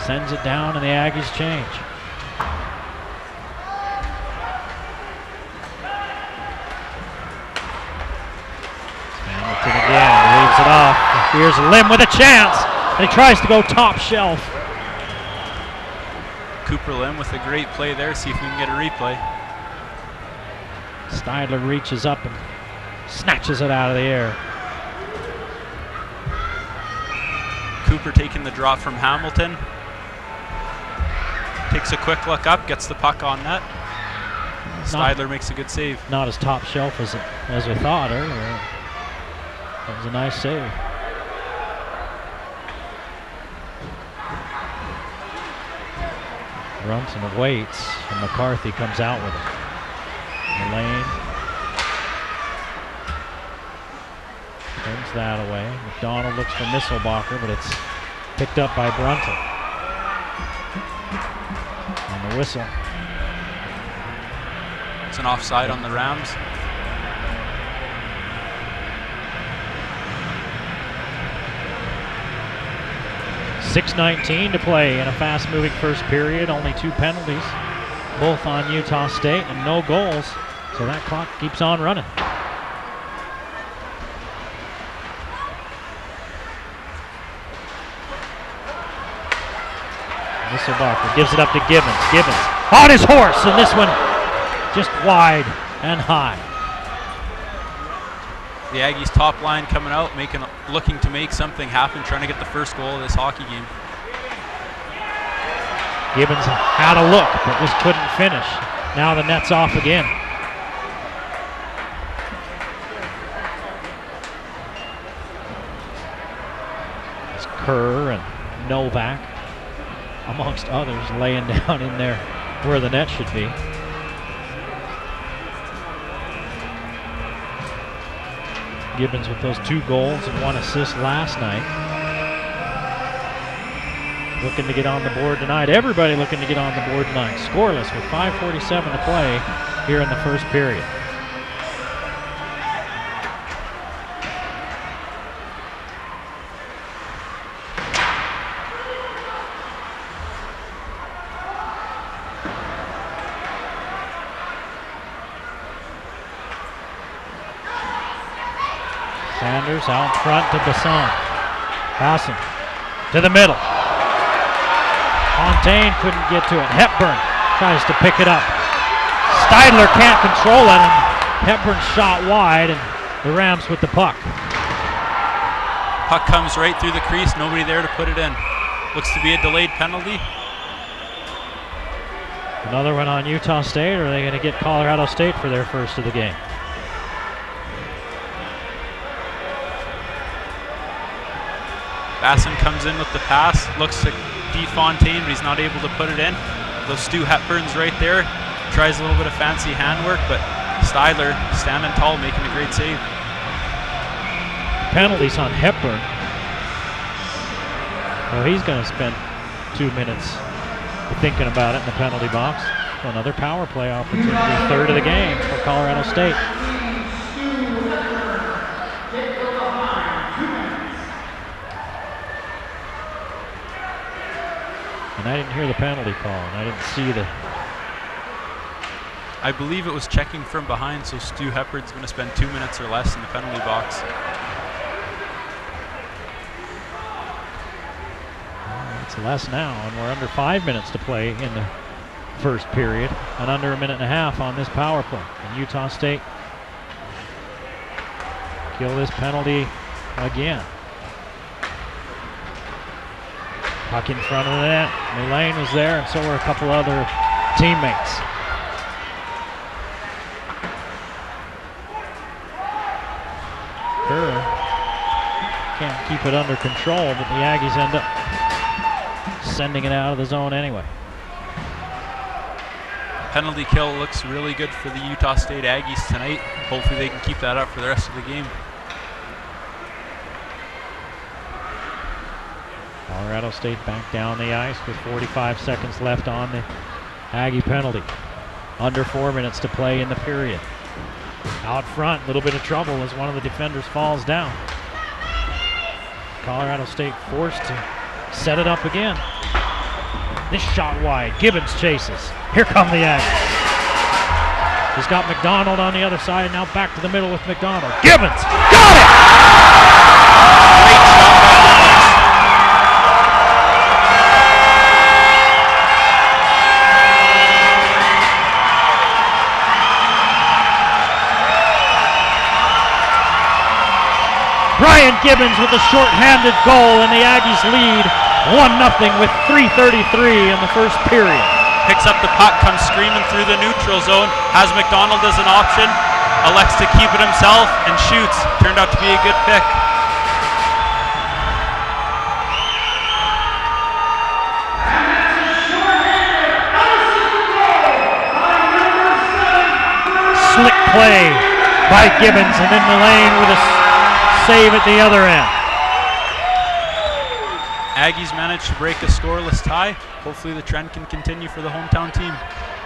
Sends it down and the Aggies change. Hamilton again, leaves it off. Here's Lim with a chance, and he tries to go top shelf. Cooper Lim with a great play there. See if we can get a replay. Steidler reaches up and snatches it out of the air. Cooper taking the drop from Hamilton. Takes a quick look up, gets the puck on net. Steidler makes a good save. Not as top shelf as we thought earlier. That was a nice save. Brunson waits, and McCarthy comes out with it. In the lane. Turns that away. McDonald looks for Misselbacher, but it's picked up by Brunson. And the whistle. It's an offside on the Rams. .6:19 to play in a fast-moving first period. Only 2 penalties, both on Utah State, and no goals. So that clock keeps on running. Misselbacher gives it up to Gibbons. Gibbons on his horse, and this one just wide and high. The Aggies top line coming out, looking to make something happen, trying to get the first goal of this hockey game. Gibbons had a look, but just couldn't finish. Now the net's off again. It's Kerr and Novak, amongst others, laying down in there where the net should be. Gibbons with those 2 goals and 1 assist last night. Looking to get on the board tonight. Everybody looking to get on the board tonight. Scoreless with 5:47 to play here in the first period. Sanders out front to Basson. Passing to the middle. Fontaine couldn't get to it. Hepburn tries to pick it up. Steidler can't control it, and Hepburn shot wide, and the Rams with the puck. Puck comes right through the crease, nobody there to put it in. Looks to be a delayed penalty. Another one on Utah State, or are they going to get Colorado State for their first of the game? Basson comes in with the pass, looks to Fontaine, but he's not able to put it in. Those Stu Hepburn's right there. Tries a little bit of fancy handwork, but Steidler standing tall, making a great save. Penalties on Hepburn. Well, he's going to spend 2 minutes thinking about it in the penalty box. Another power play opportunity, 3rd of the game for Colorado State. And I didn't hear the penalty call, and I didn't see the... I believe it was checking from behind, so Stu Hepburn's going to spend 2 minutes or less in the penalty box. It's less now, and we're under 5 minutes to play in the first period, and under 1.5 minutes on this power play. And Utah State kill this penalty again. Puck in front of the net. Mullane was there, and so were a couple other teammates. Kerr can't keep it under control, but the Aggies end up sending it out of the zone anyway. Penalty kill looks really good for the Utah State Aggies tonight. Hopefully they can keep that up for the rest of the game. Colorado State back down the ice with 45 seconds left on the Aggie penalty. Under 4 minutes to play in the period. Out front, a little bit of trouble as one of the defenders falls down. Colorado State forced to set it up again. This shot wide. Gibbons chases. Here come the Aggies. He's got McDonald on the other side. Now back to the middle with McDonald. Gibbons got it! Great shot by Gibbons. Brian Gibbons with a short-handed goal, and the Aggies lead 1-0 with 3:33 in the first period. Picks up the puck, comes screaming through the neutral zone, has McDonald as an option, elects to keep it himself, and shoots. Turned out to be a good pick. Slick play by Gibbons, and then Mullane with a save at the other end. Aggies managed to break a scoreless tie. Hopefully the trend can continue for the hometown team.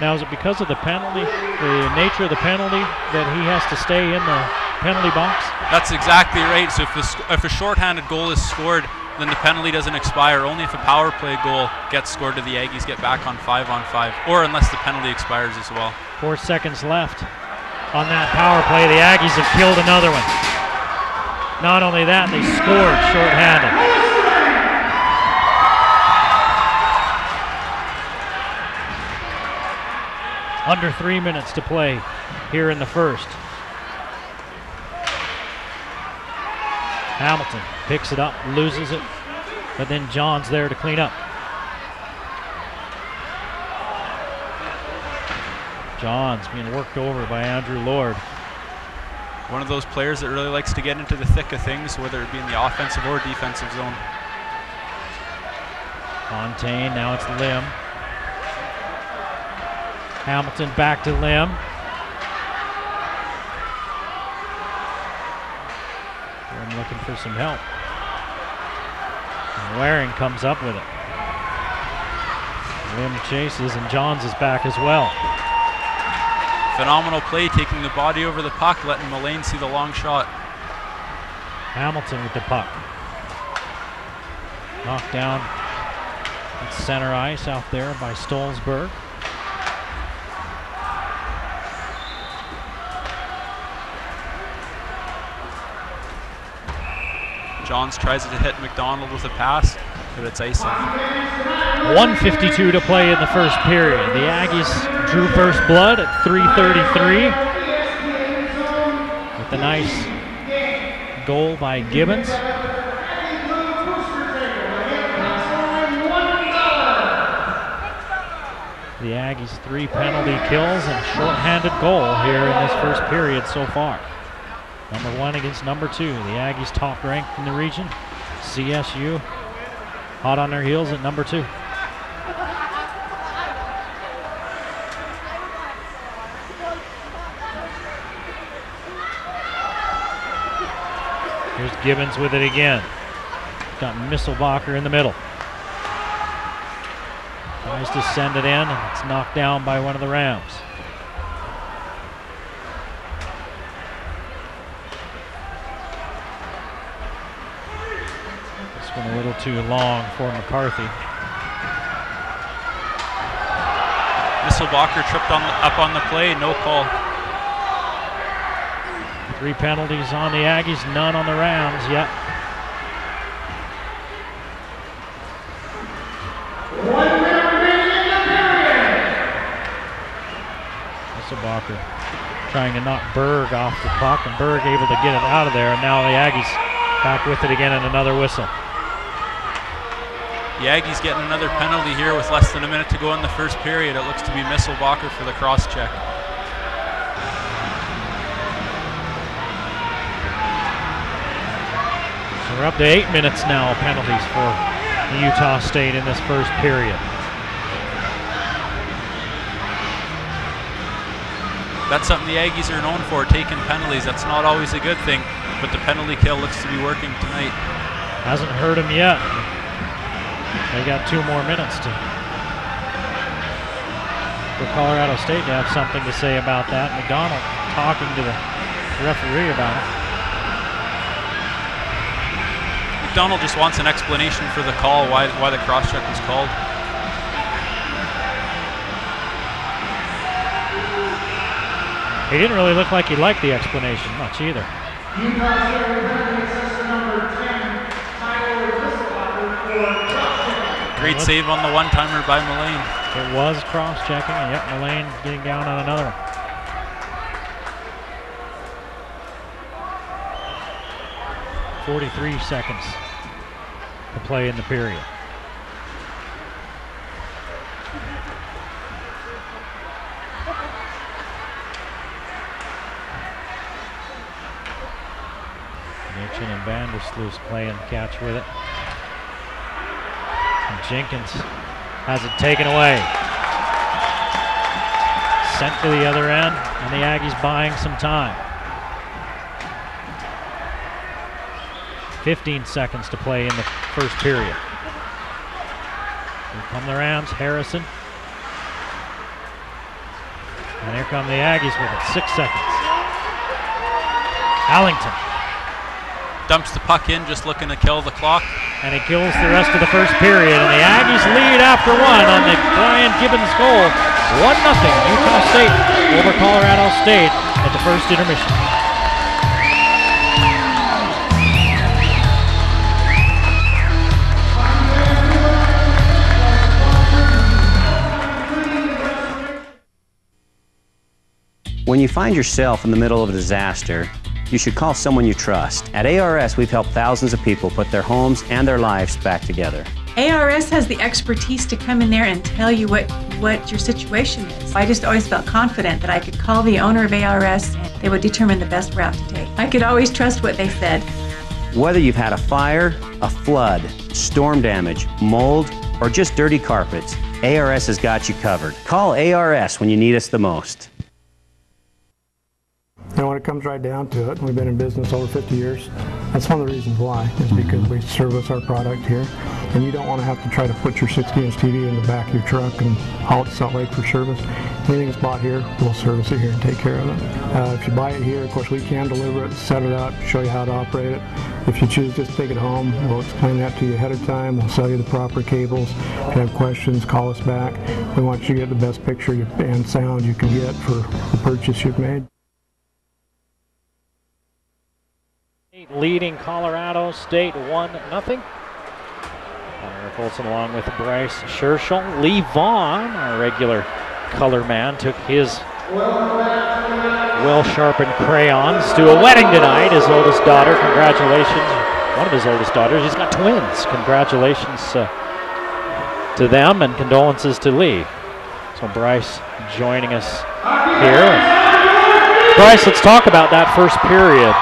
Now, is it because of the penalty, the nature of the penalty, that he has to stay in the penalty box? That's exactly right. So if a shorthanded goal is scored, then the penalty doesn't expire. Only if a power play goal gets scored do the Aggies get back on 5-on-5, or unless the penalty expires as well. 4 seconds left on that power play. The Aggies have killed another one. Not only that, they scored shorthanded. Under 3 minutes to play here in the first. Hamilton picks it up, loses it, but then John's there to clean up. John's being worked over by Andrew Lord. One of those players that really likes to get into the thick of things, whether it be in the offensive or defensive zone. Fontaine, now it's Lim. Hamilton back to Lim. Lim looking for some help. And Waring comes up with it. Lim chases, and Johns is back as well. Phenomenal play, taking the body over the puck, letting Mullane see the long shot. Hamilton with the puck. Knocked down at center ice out there by Stolzberg. Johns tries to hit McDonald with a pass, but it's icing. 1:52 to play in the first period. The Aggies drew first blood at 3:33 with a nice goal by Gibbons. The Aggies 3 penalty kills and a shorthanded goal here in this first period so far. Number 1 against number 2. The Aggies top ranked in the region. CSU hot on their heels at number 2. Here's Gibbons with it again. Got Misselbacher in the middle. Tries to send it in, and it's knocked down by one of the Rams. This one a little too long for McCarthy. Misselbacher tripped up on the play, no call. 3 penalties on the Aggies, none on the Rams yet. Misselbacher trying to knock Berg off the puck, and Berg able to get it out of there, and now the Aggies back with it again, and another whistle. The Aggies getting another penalty here with less than a minute to go in the first period. It looks to be Misselbacher for the cross check. So we're up to 8 minutes now of penalties for Utah State in this first period. That's something the Aggies are known for, taking penalties. That's not always a good thing, but the penalty kill looks to be working tonight. Hasn't hurt him yet. They got 2 more minutes for Colorado State to have something to say about that. McDonald talking to the referee about it. McDonald just wants an explanation for the call, why the cross check was called. He didn't really look like he liked the explanation much either. Great save on the one-timer by Mullane. It was cross-checking, and yep, Mullane getting down on another one. .43 seconds to play in the period. Mitchin and Vandersloot playing catch with it. And Jenkins has it taken away. Sent to the other end, and the Aggies buying some time. 15 seconds to play in the first period. Here come the Rams, Harrison. And here come the Aggies with it, 6 seconds. Allington. Dumps the puck in, just looking to kill the clock. And he kills the rest of the first period. And the Aggies lead after one on the Brian Gibbons goal. 1-0 Utah State over Colorado State at the first intermission. When you find yourself in the middle of a disaster, you should call someone you trust. At ARS, we've helped thousands of people put their homes and their lives back together. ARS has the expertise to come in there and tell you what your situation is. I just always felt confident that I could call the owner of ARS and they would determine the best route to take. I could always trust what they said. Whether you've had a fire, a flood, storm damage, mold, or just dirty carpets, ARS has got you covered. Call ARS when you need us the most. And when it comes right down to it, we've been in business over 50 years. That's one of the reasons why, is because we service our product here. And you don't want to have to try to put your 60-inch TV in the back of your truck and haul it to Salt Lake for service. Anything that's bought here, we'll service it here and take care of it. If you buy it here, of course, we can deliver it, set it up, show you how to operate it. If you choose just to take it home, we'll explain that to you ahead of time. We'll sell you the proper cables. If you have questions, call us back. We want you to get the best picture and sound you can get for the purchase you've made. Leading Colorado State 1-0. Eric Olson along with Bryce Scherschel. Lee Vaughn, our regular color man, took his well-sharpened crayons to a wedding tonight. His oldest daughter, congratulations. One of his oldest daughters, he's got twins. Congratulations to them and condolences to Lee. So Bryce joining us here. Bryce, let's talk about that first period.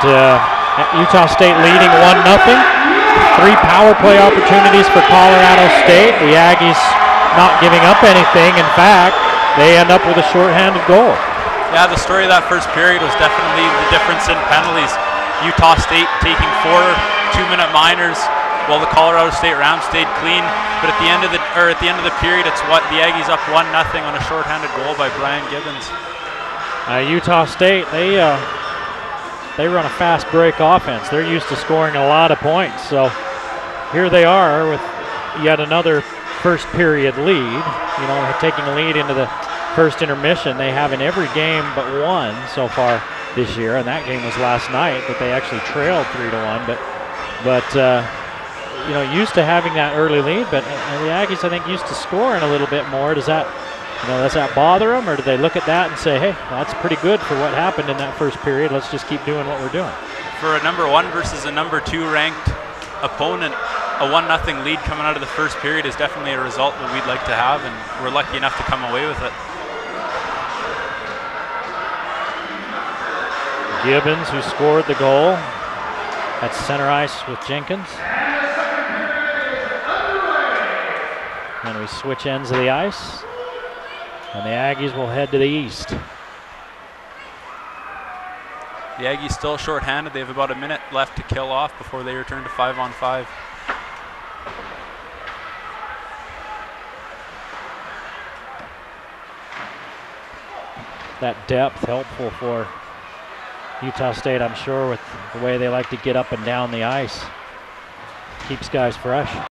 Utah State leading 1-0. 3 power play opportunities for Colorado State. The Aggies not giving up anything. In fact, they end up with a shorthanded goal. Yeah, the story of that first period was definitely the difference in penalties. Utah State taking 4 2-minute minors, while the Colorado State Rams stayed clean. But at the end of the period, it's what the Aggies up 1-0 on a shorthanded goal by Brian Gibbons. Utah State, they run a fast break offense. They're used to scoring a lot of points. So here they are with yet another first period lead. You know, taking a lead into the first intermission. They have in every game but one so far this year, and that game was last night that they actually trailed 3-1. But you know, used to having that early lead. But the Aggies, I think, used to scoring a little bit more. Does that bother them, or do they look at that and say, hey, that's pretty good for what happened in that first period. Let's just keep doing what we're doing. For a number 1 versus a number 2 ranked opponent, a 1-0 lead coming out of the first period is definitely a result that we'd like to have, and we're lucky enough to come away with it. Gibbons, who scored the goal at center ice with Jenkins. And we switch ends of the ice. And the Aggies will head to the east. The Aggies still shorthanded. They have about a minute left to kill off before they return to 5-on-5. That depth helpful for Utah State, I'm sure, with the way they like to get up and down the ice. Keeps guys fresh.